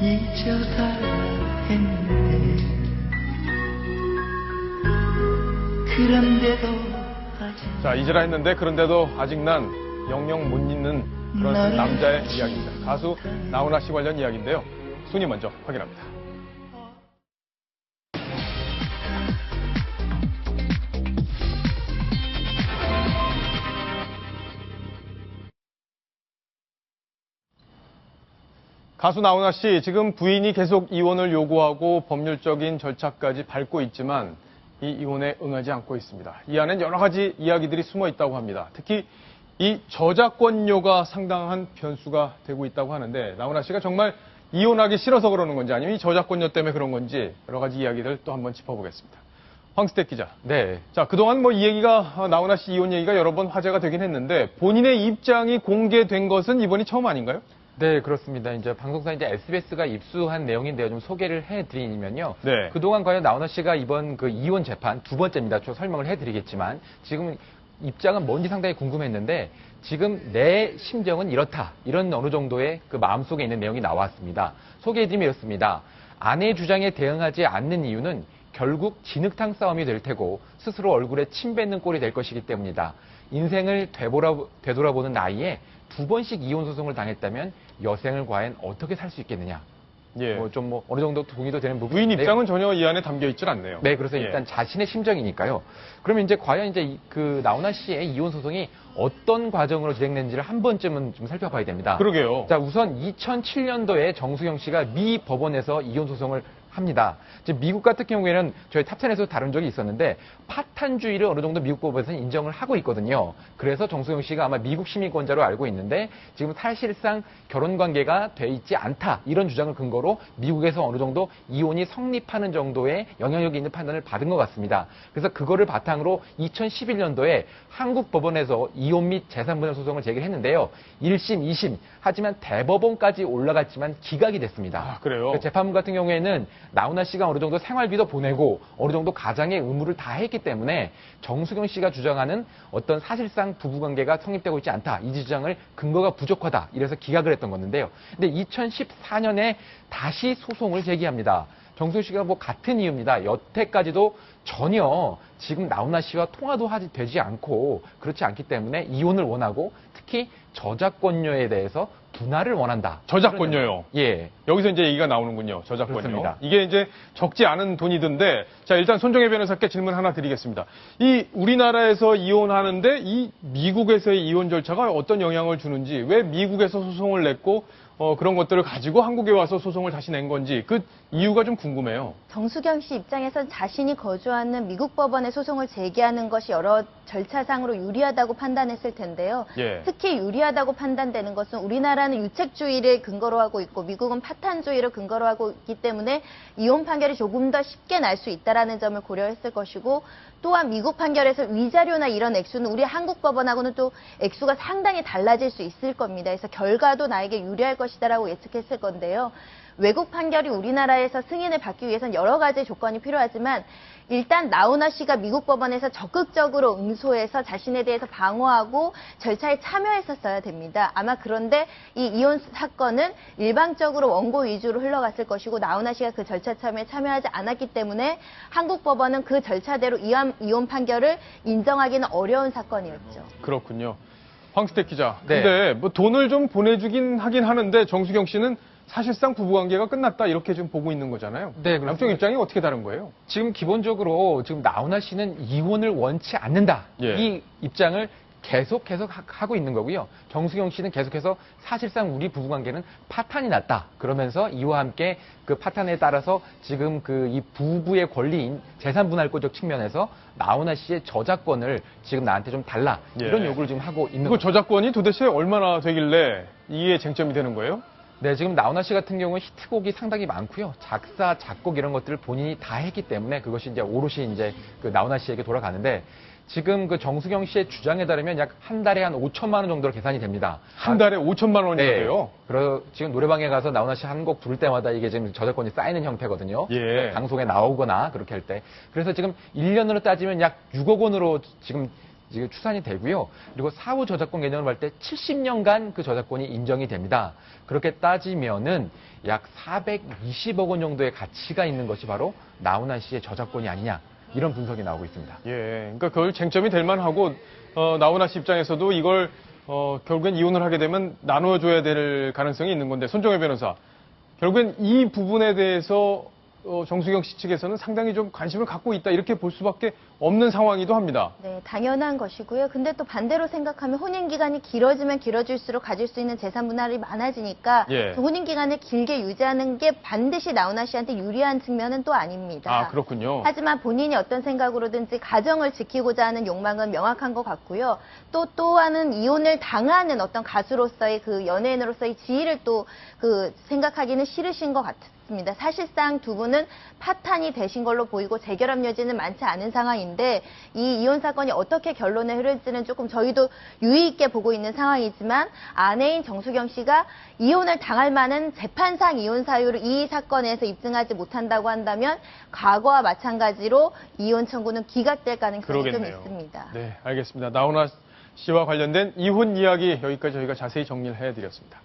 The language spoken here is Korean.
잊어달라 했는데 그런데도 아직 자, 잊으라 했는데 그런데도 아직 난 영영 못 잊는 그런 남자의 이야기입니다. 가수 나훈아 씨 관련 이야기인데요. 순위 먼저 확인합니다. 가수 나훈아 씨, 지금 부인이 계속 이혼을 요구하고 법률적인 절차까지 밟고 있지만 이 이혼에 응하지 않고 있습니다. 이 안엔 여러 가지 이야기들이 숨어 있다고 합니다. 특히 이 저작권료가 상당한 변수가 되고 있다고 하는데 나훈아 씨가 정말 이혼하기 싫어서 그러는 건지 아니면 이 저작권료 때문에 그런 건지 여러 가지 이야기들 또 한번 짚어보겠습니다. 황스택 기자. 네. 자, 그동안 이 얘기가 나훈아 씨 이혼 얘기가 여러 번 화제가 되긴 했는데 본인의 입장이 공개된 것은 이번이 처음 아닌가요? 네, 그렇습니다. 이제 방송사 SBS가 입수한 내용인데요. 좀 소개를 해드리면요. 네. 그동안 과연 나훈아 씨가 이번 그 이혼 재판 두 번째입니다. 좀 설명을 해드리겠지만 지금 입장은 뭔지 상당히 궁금했는데 지금 내 심정은 이렇다. 이런 어느 정도의 그 마음속에 있는 내용이 나왔습니다. 소개해드리면 이렇습니다. 아내의 주장에 대응하지 않는 이유는 결국 진흙탕 싸움이 될 테고 스스로 얼굴에 침 뱉는 꼴이 될 것이기 때문이다. 인생을 되돌아보는 나이에 두 번씩 이혼 소송을 당했다면 여생을 과연 어떻게 살 수 있겠느냐. 예. 어느 정도 동의도 되는 부분이 부인 입장은 전혀 이 안에 담겨 있질 않네요. 네, 그래서 예. 일단 자신의 심정이니까요. 그러면 이제 과연 이제 그 나훈아 씨의 이혼 소송이 어떤 과정으로 진행된지를 한 번쯤은 좀 살펴봐야 됩니다. 그러게요. 자, 우선 2007년도에 정수경 씨가 미 법원에서 이혼 소송을 합니다. 이제 미국 같은 경우에는 저희 탑10에서 다룬 적이 있었는데 파탄주의를 어느 정도 미국 법원에서는 인정을 하고 있거든요. 그래서 정수경 씨가 아마 미국 시민권자로 알고 있는데 지금 사실상 결혼 관계가 돼 있지 않다. 이런 주장을 근거로 미국에서 어느 정도 이혼이 성립하는 정도의 영향력이 있는 판단을 받은 것 같습니다. 그래서 그거를 바탕으로 2011년도에 한국 법원에서 이혼 및 재산분할 소송을 제기했는데요. 1심, 2심 하지만 대법원까지 올라갔지만 기각이 됐습니다. 아, 그래요? 재판부 같은 경우에는 나훈아 씨가 어느 정도 생활비도 보내고 어느 정도 가장의 의무를 다 했기 때문에 정수경 씨가 주장하는 어떤 사실상 부부관계가 성립되고 있지 않다. 이 주장을 근거가 부족하다. 이래서 기각을 했던 건데요. 근데 2014년에 다시 소송을 제기합니다. 정수경 씨가 같은 이유입니다. 여태까지도 전혀 지금 나훈아 씨와 통화도 되지 않고 그렇지 않기 때문에 이혼을 원하고 특히 저작권료에 대해서 분할을 원한다. 저작권료요? 예. 여기서 이제 얘기가 나오는군요. 저작권료. 그렇습니다. 이게 이제 적지 않은 돈이던데, 자, 일단 손정혜 변호사께 질문 하나 드리겠습니다. 이 우리나라에서 이혼하는데 이 미국에서의 이혼 절차가 어떤 영향을 주는지, 왜 미국에서 소송을 냈고, 그런 것들을 가지고 한국에 와서 소송을 다시 낸 건지 그 이유가 좀 궁금해요. 정수경 씨 입장에선 자신이 거주하는 미국 법원에 소송을 제기하는 것이 여러 절차상으로 유리하다고 판단했을 텐데요. 예. 특히 유리하다고 판단되는 것은 우리나라는 유책주의를 근거로 하고 있고 미국은 파탄주의를 근거로 하고 있기 때문에 이혼 판결이 조금 더 쉽게 날 수 있다는 점을 고려했을 것이고 또한 미국 판결에서 위자료나 이런 액수는 우리 한국 법원하고는 또 액수가 상당히 달라질 수 있을 겁니다. 그래서 결과도 나에게 유리할 것이다라고 예측했을 건데요. 외국 판결이 우리나라에서 승인을 받기 위해서는 여러 가지 조건이 필요하지만 일단 나훈아 씨가 미국 법원에서 적극적으로 응소해서 자신에 대해서 방어하고 절차에 참여했었어야 됩니다. 아마 그런데 이 이혼 사건은 일방적으로 원고 위주로 흘러갔을 것이고 나훈아 씨가 그 절차 참여에 참여하지 않았기 때문에 한국 법원은 그 절차대로 이혼 판결을 인정하기는 어려운 사건이었죠. 그렇군요. 황스택 기자. 네. 근데 돈을 좀 보내주긴 하긴 하는데 정수경 씨는 사실상 부부관계가 끝났다 이렇게 좀 보고 있는 거잖아요. 네, 양쪽 그렇습니다. 입장이 어떻게 다른 거예요? 지금 기본적으로 지금 나훈아 씨는 이혼을 원치 않는다. 예. 이 입장을 계속 하고 있는 거고요. 정수경 씨는 계속해서 사실상 우리 부부관계는 파탄이 났다. 그러면서 이와 함께 그 파탄에 따라서 지금 이 부부의 권리인 재산분할권적 측면에서 나훈아 씨의 저작권을 지금 나한테 좀 달라. 예. 이런 요구를 지금 하고 있는 그 거죠. 저작권이 도대체 얼마나 되길래 이게 쟁점이 되는 거예요? 네, 지금 나훈아 씨 같은 경우는 히트곡이 상당히 많고요. 작사, 작곡 이런 것들을 본인이 다 했기 때문에 그것이 이제 오롯이 이제 그 나훈아 씨에게 돌아가는데 지금 그 정수경 씨의 주장에 따르면 약 한 달에 한 5천만 원 정도로 계산이 됩니다. 한 달에 5천만 원이나 네. 돼요? 그리고 지금 노래방에 가서 나훈아 씨 한 곡 부를 때마다 이게 지금 저작권이 쌓이는 형태거든요. 예. 방송에 나오거나 그렇게 할 때. 그래서 지금 1년으로 따지면 약 6억 원으로 지금 지금 추산이 되고요. 그리고 사후 저작권 개념을 볼 때 70년간 그 저작권이 인정이 됩니다. 그렇게 따지면은 약 420억 원 정도의 가치가 있는 것이 바로 나훈아 씨의 저작권이 아니냐, 이런 분석이 나오고 있습니다. 예, 그러니까 그걸 쟁점이 될 만하고 나훈아 씨 입장에서도 이걸 결국엔 이혼을 하게 되면 나눠줘야 될 가능성이 있는 건데, 손정혜 변호사, 결국엔 이 부분에 대해서 정수경 씨 측에서는 상당히 좀 관심을 갖고 있다, 이렇게 볼 수밖에 없는 상황이기도 합니다. 네, 당연한 것이고요. 근데 또 반대로 생각하면 혼인 기간이 길어지면 길어질수록 가질 수 있는 재산 분할이 많아지니까 예. 그 혼인 기간을 길게 유지하는 게 반드시 나훈아 씨한테 유리한 측면은 또 아닙니다. 아, 그렇군요. 하지만 본인이 어떤 생각으로든지 가정을 지키고자 하는 욕망은 명확한 것 같고요. 또한은 이혼을 당하는 어떤 가수로서의 그 연예인으로서의 지위를 또 그 생각하기는 싫으신 것 같습니다. 사실상 두 분은 파탄이 되신 걸로 보이고 재결합 여지는 많지 않은 상황인데, 이 이혼 사건이 어떻게 결론에 흐를지는 조금 저희도 유의 있게 보고 있는 상황이지만, 아내인 정수경 씨가 이혼을 당할 만한 재판상 이혼 사유를 이 사건에서 입증하지 못한다고 한다면 과거와 마찬가지로 이혼 청구는 기각될 가능성이 좀 그러겠네요. 있습니다. 네, 알겠습니다. 나훈아 씨와 관련된 이혼 이야기 여기까지 저희가 자세히 정리를 해드렸습니다.